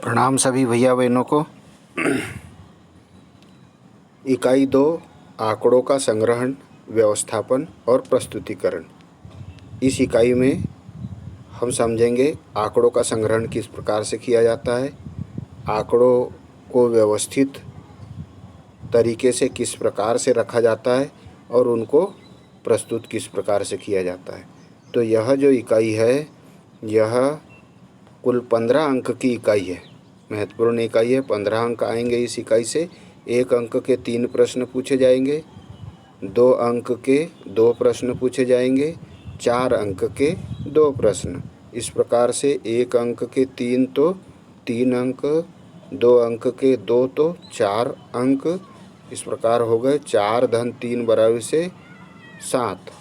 प्रणाम सभी भैया बहनों को। इकाई 2 आंकड़ों का संग्रहण, व्यवस्थापन और प्रस्तुतिकरण। इस इकाई में हम समझेंगे आंकड़ों का संग्रहण किस प्रकार से किया जाता है, आंकड़ों को व्यवस्थित तरीके से किस प्रकार से रखा जाता है और उनको प्रस्तुत किस प्रकार से किया जाता है। तो यह जो इकाई है यह कुल 15 अंक की इकाई है, महत्वपूर्ण इकाई है। 15 अंक आएंगे इस इकाई से। 1 अंक के 3 प्रश्न पूछे जाएंगे, 2 अंक के 2 प्रश्न पूछे जाएंगे, 4 अंक के 2 प्रश्न। इस प्रकार से 1 अंक के 3 तो 3 अंक, 2 अंक के 2 तो 4 अंक। इस प्रकार हो गए 4 धन 3 बराबर से 7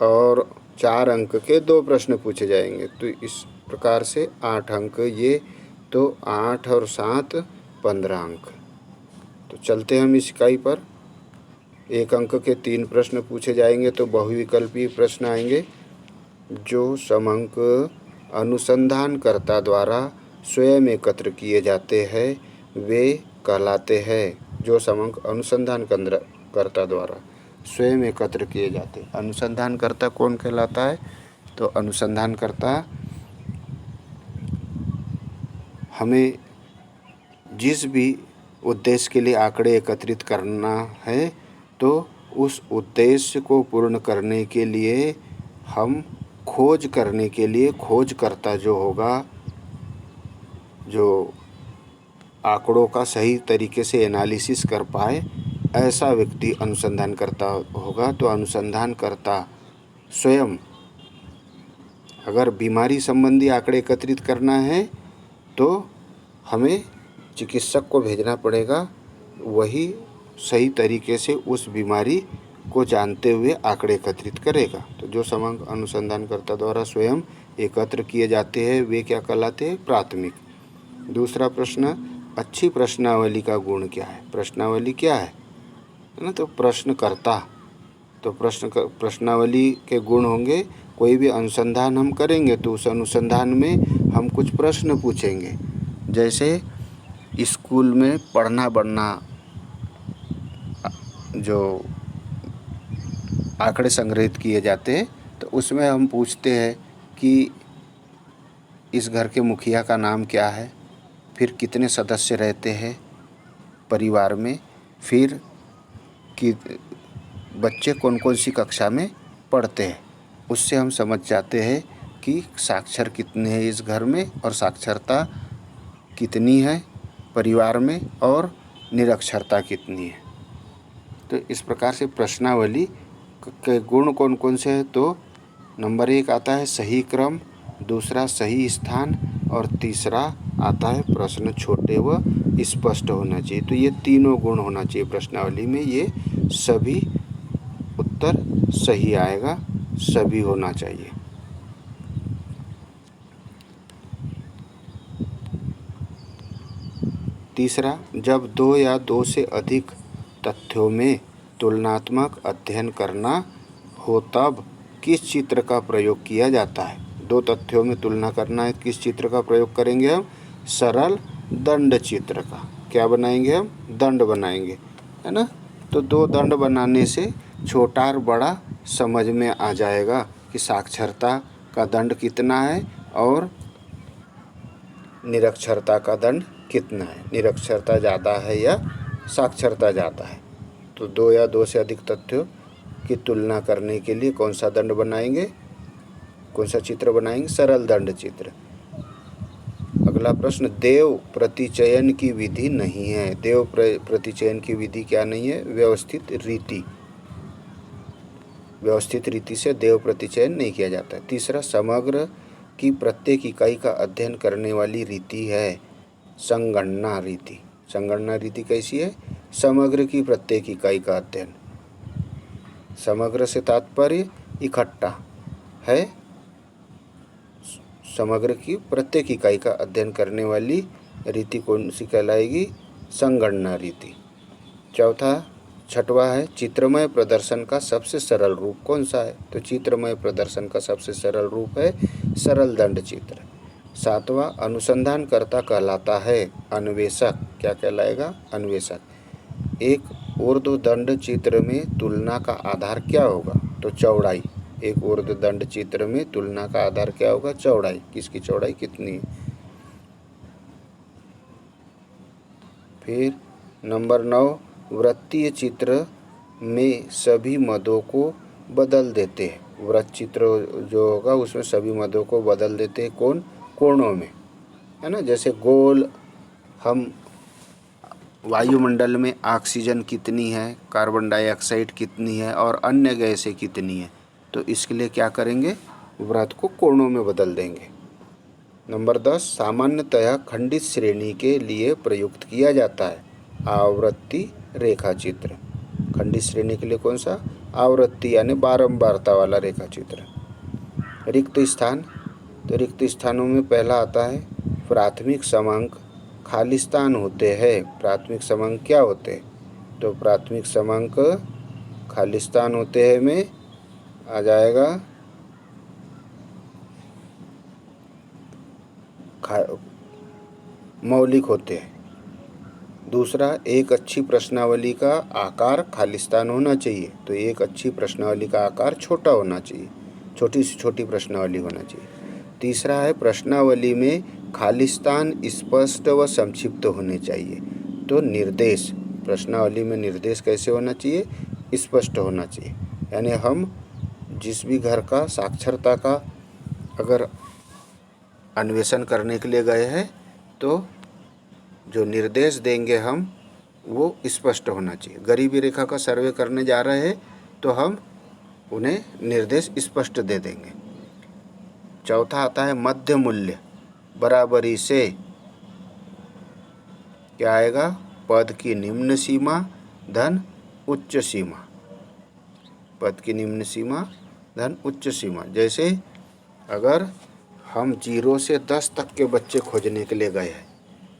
और 4 अंक के 2 प्रश्न पूछे जाएंगे। तो इस प्रकार से 8 अंक, ये तो 8 और 7 15 अंक। तो चलते हम इस इकाई पर। 1 अंक के 3 प्रश्न पूछे जाएंगे तो बहुविकल्पीय प्रश्न आएंगे। जो समअंक अनुसंधानकर्ता द्वारा स्वयं एकत्र किए जाते हैं वे कहलाते हैं। जो समअंक अनुसंधानकर्ता द्वारा स्वयं एकत्र किए जाते हैं। अनुसंधानकर्ता कौन कहलाता है? तो अनुसंधानकर्ता हमें जिस भी उद्देश्य के लिए आंकड़े एकत्रित करना है तो उस उद्देश्य को पूर्ण करने के लिए हम खोज करने के लिए खोजकर्ता जो होगा, जो आंकड़ों का सही तरीके से एनालिसिस कर पाए, ऐसा व्यक्ति अनुसंधानकर्ता होगा। तो अनुसंधानकर्ता स्वयं, अगर बीमारी संबंधी आंकड़े एकत्रित करना है तो हमें चिकित्सक को भेजना पड़ेगा, वही सही तरीके से उस बीमारी को जानते हुए आंकड़े एकत्रित करेगा। तो जो समअंक अनुसंधानकर्ता द्वारा स्वयं एकत्र किए जाते हैं वे क्या कहलाते हैं? प्राथमिक। दूसरा प्रश्न, अच्छी प्रश्नावली का गुण क्या है? प्रश्नावली क्या है ना? तो प्रश्नकर्ता। तो प्रश्नावली के गुण होंगे, कोई भी अनुसंधान हम करेंगे तो उस अनुसंधान में हम कुछ प्रश्न पूछेंगे। जैसे स्कूल में पढ़ना बढ़ना जो आंकड़े संग्रहित किए जाते हैं तो उसमें हम पूछते हैं कि इस घर के मुखिया का नाम क्या है, फिर कितने सदस्य रहते हैं परिवार में, फिर कि बच्चे कौन कौन सी कक्षा में पढ़ते हैं। उससे हम समझ जाते हैं कि साक्षर कितने हैं इस घर में और साक्षरता कितनी है परिवार में और निरक्षरता कितनी है। तो इस प्रकार से प्रश्नावली के गुण कौन कौन से हैं? तो नंबर 1 आता है सही क्रम, दूसरा सही स्थान और तीसरा आता है प्रश्न छोटे व स्पष्ट होना चाहिए। तो ये तीनों गुण होना चाहिए प्रश्नावली में, ये सभी उत्तर सही आएगा, सभी होना चाहिए। तीसरा, जब 2 या 2 से अधिक तथ्यों में तुलनात्मक अध्ययन करना हो तब किस चित्र का प्रयोग किया जाता है? 2 तथ्यों में तुलना करना है, किस चित्र का प्रयोग करेंगे हम? सरल दंड चित्र का। क्या बनाएंगे हम? दंड बनाएंगे, है ना? तो 2 दंड बनाने से छोटा और बड़ा समझ में आ जाएगा कि साक्षरता का दंड कितना है और निरक्षरता का दंड कितना है, निरक्षरता ज़्यादा है या साक्षरता ज़्यादा है। तो 2 या 2 से अधिक तथ्यों की तुलना करने के लिए कौन सा दंड बनाएंगे, कौन सा चित्र बनाएंगे? सरल दंड चित्र। अगला प्रश्न, देव प्रतिचयन की विधि नहीं है। देव प्रतिचयन की विधि क्या नहीं है? व्यवस्थित रीति। व्यवस्थित रीति से देव प्रतिचयन नहीं किया जाता है। तीसरा, समग्र की प्रत्येक इकाई का अध्ययन करने वाली रीति है संगणना रीति। संगणना रीति कैसी है? समग्र की प्रत्येक इकाई का अध्ययन। समग्र से तात्पर्य इकट्ठा है। समग्र की प्रत्येक इकाई का अध्ययन करने वाली रीति कौन सी कहलाएगी? संगणना रीति। छठवां है, चित्रमय प्रदर्शन का सबसे सरल रूप कौन सा है? तो चित्रमय प्रदर्शन का सबसे सरल रूप है सरल दंड चित्र। सातवां, अनुसंधानकर्ता कहलाता है अन्वेषक। क्या कहलाएगा? अन्वेषक। एक ऊर्ध्वदंड चित्र में तुलना का आधार क्या होगा? तो चौड़ाई। एक ऊर्ध्वदंड चित्र में तुलना का आधार क्या होगा? चौड़ाई। किसकी चौड़ाई कितनी है? फिर नंबर 9, वृत्तीय चित्र में सभी मदों को बदल देते हैं। वृत्त चित्र जो होगा उसमें सभी मदों को बदल देते हैं। कौन? कोणों में, है ना। जैसे गोल, हम वायुमंडल में ऑक्सीजन कितनी है, कार्बन डाइऑक्साइड कितनी है और अन्य गैसें कितनी है, तो इसके लिए क्या करेंगे? वृत्त को कोणों में बदल देंगे। नंबर 10, सामान्यतः खंडित श्रेणी के लिए प्रयुक्त किया जाता है आवृत्ति रेखा चित्र। खंडित श्रेणी के लिए कौन सा? आवृत्ति यानी बारंबारता वाला रेखा चित्र। रिक्त स्थान, तो रिक्त स्थानों में पहला आता है प्राथमिक समांक खाली स्थान होते हैं। प्राथमिक समांक क्या होते हैं? तो प्राथमिक समांक खाली स्थान होते हैं में आ जाएगा मौलिक होते हैं। दूसरा, एक अच्छी प्रश्नावली का आकार खालिस्तान होना चाहिए। तो एक अच्छी प्रश्नावली का आकार छोटा होना चाहिए, छोटी से छोटी प्रश्नावली होना चाहिए। तीसरा है प्रश्नावली में खालिस्तान स्पष्ट व संक्षिप्त होने चाहिए। तो निर्देश, प्रश्नावली में निर्देश कैसे होना चाहिए? स्पष्ट होना चाहिए। यानी हम जिस भी घर का साक्षरता का अगर अन्वेषण करने के लिए गए हैं तो जो निर्देश देंगे हम वो स्पष्ट होना चाहिए। गरीबी रेखा का सर्वे करने जा रहे हैं तो हम उन्हें निर्देश स्पष्ट दे देंगे। चौथा आता है मध्य मूल्य बराबरी से क्या आएगा? पद की निम्न सीमा धन उच्च सीमा। पद की निम्न सीमा धन उच्च सीमा। जैसे अगर हम 0 से 10 तक के बच्चे खोजने के लिए गए हैं,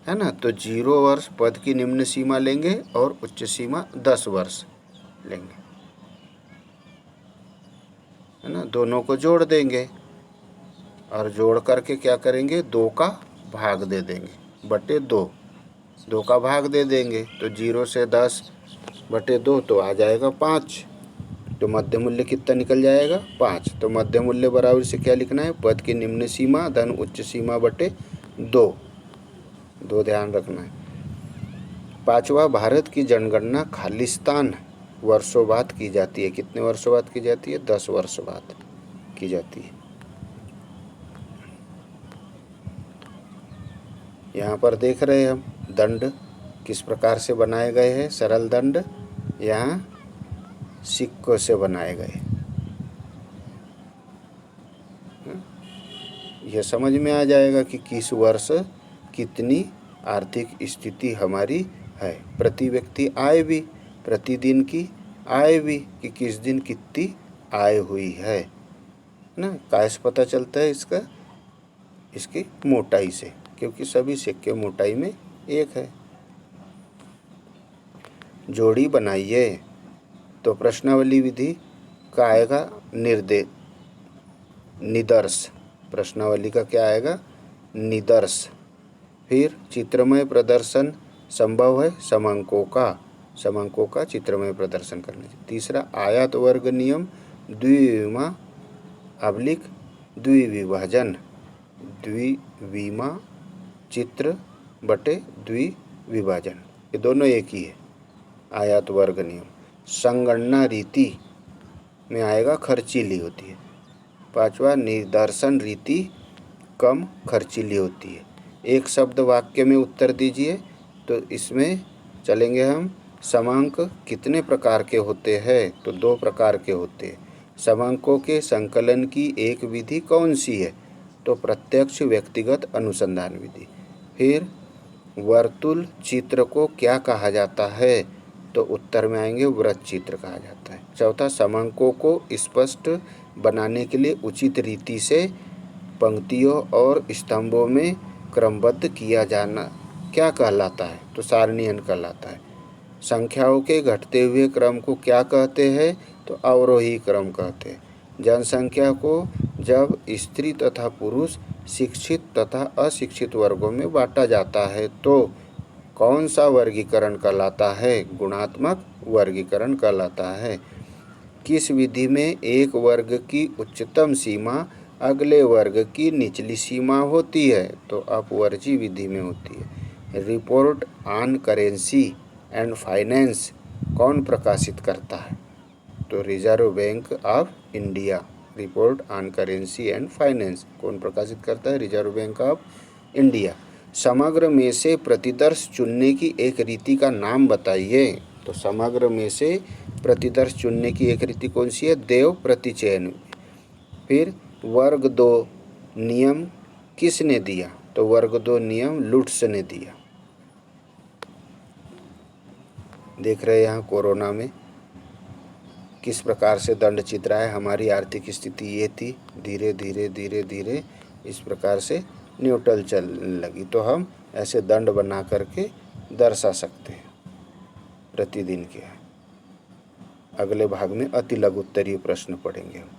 है ना, तो 0 वर्ष पद की निम्न सीमा लेंगे और उच्च सीमा 10 वर्ष लेंगे, है ना। दोनों को जोड़ देंगे और जोड़ करके क्या करेंगे? 2 का भाग दे देंगे बटे 2। 2 का भाग दे देंगे तो 0 से 10 बटे 2 तो आ जाएगा 5। तो मध्य मूल्य कितना निकल जाएगा? 5। तो मध्य मूल्य बराबर से क्या लिखना है? पद की निम्न सीमा धन उच्च सीमा बटे 2। 2 ध्यान रखना है। पांचवा, भारत की जनगणना खालिस्तान वर्षों बाद की जाती है। कितने वर्षों बाद की जाती है? 10 वर्ष बाद की जाती है। यहाँ पर देख रहे हैं हम दंड किस प्रकार से बनाए गए हैं। सरल दंड यहाँ सिक्कों से बनाए गए। यह समझ में आ जाएगा कि किस वर्ष कितनी आर्थिक स्थिति हमारी है। प्रति व्यक्ति आय भी, प्रतिदिन की आय भी कि किस दिन कितनी आय हुई है ना। कैसे पता चलता है इसका? इसकी मोटाई से, क्योंकि सभी सिक्के मोटाई में एक है। जोड़ी बनाइए, तो प्रश्नावली विधि का आएगा निदर्श। प्रश्नावली का क्या आएगा? निदर्श। फिर चित्रमय प्रदर्शन संभव है समांकों का चित्रमय प्रदर्शन करने से। तीसरा, आयत वर्ग नियम द्विविमा अवलिक द्विविभाजन। द्विविमा चित्र बटे द्विविभाजन, ये दोनों एक ही है। आयत वर्ग नियम। संगणना रीति में आएगा खर्चीली होती है। पांचवा, निदर्शन रीति कम खर्चीली होती है। एक शब्द वाक्य में उत्तर दीजिए, तो इसमें चलेंगे हम। समांक कितने प्रकार के होते हैं? तो 2 प्रकार के होते हैं। समांकों के संकलन की एक विधि कौन सी है? तो प्रत्यक्ष व्यक्तिगत अनुसंधान विधि। फिर वर्तुल चित्र को क्या कहा जाता है? तो उत्तर में आएंगे वृत्त चित्र कहा जाता है। चौथा, समांकों को स्पष्ट बनाने के लिए उचित रीति से पंक्तियों और स्तंभों में क्रमबद्ध किया जाना क्या कहलाता है? तो सारणीयन कहलाता है। संख्याओं के घटते हुए क्रम को क्या कहते हैं? तो अवरोही क्रम कहते हैं। जनसंख्या को जब स्त्री तथा पुरुष शिक्षित तथा अशिक्षित वर्गों में बांटा जाता है तो कौन सा वर्गीकरण कहलाता है? गुणात्मक वर्गीकरण कहलाता है। किस विधि में एक वर्ग की उच्चतम सीमा अगले वर्ग की निचली सीमा होती है? तो अपवर्जी विधि में होती है। Report on currency and finance कौन प्रकाशित करता है? तो reserve bank of India. Report on currency and finance कौन प्रकाशित करता है? Reserve bank of India. समग्र में से प्रतिदर्श चुनने की एक रीति का नाम बताइए। तो समग्र में से प्रतिदर्श चुनने की एक रीति कौन सी है? देव प्रतिचयन। फिर वर्ग 2 नियम किसने दिया? तो वर्ग 2 नियम लुट्स ने दिया। देख रहे हैं यहाँ कोरोना में किस प्रकार से दंड चित्रा है। हमारी आर्थिक स्थिति ये थी, धीरे धीरे धीरे धीरे इस प्रकार से न्यूट्रल चलने लगी। तो हम ऐसे दंड बना करके दर्शा सकते हैं प्रतिदिन के। अगले भाग में अति लघु उत्तरीय प्रश्न पढ़ेंगे हम।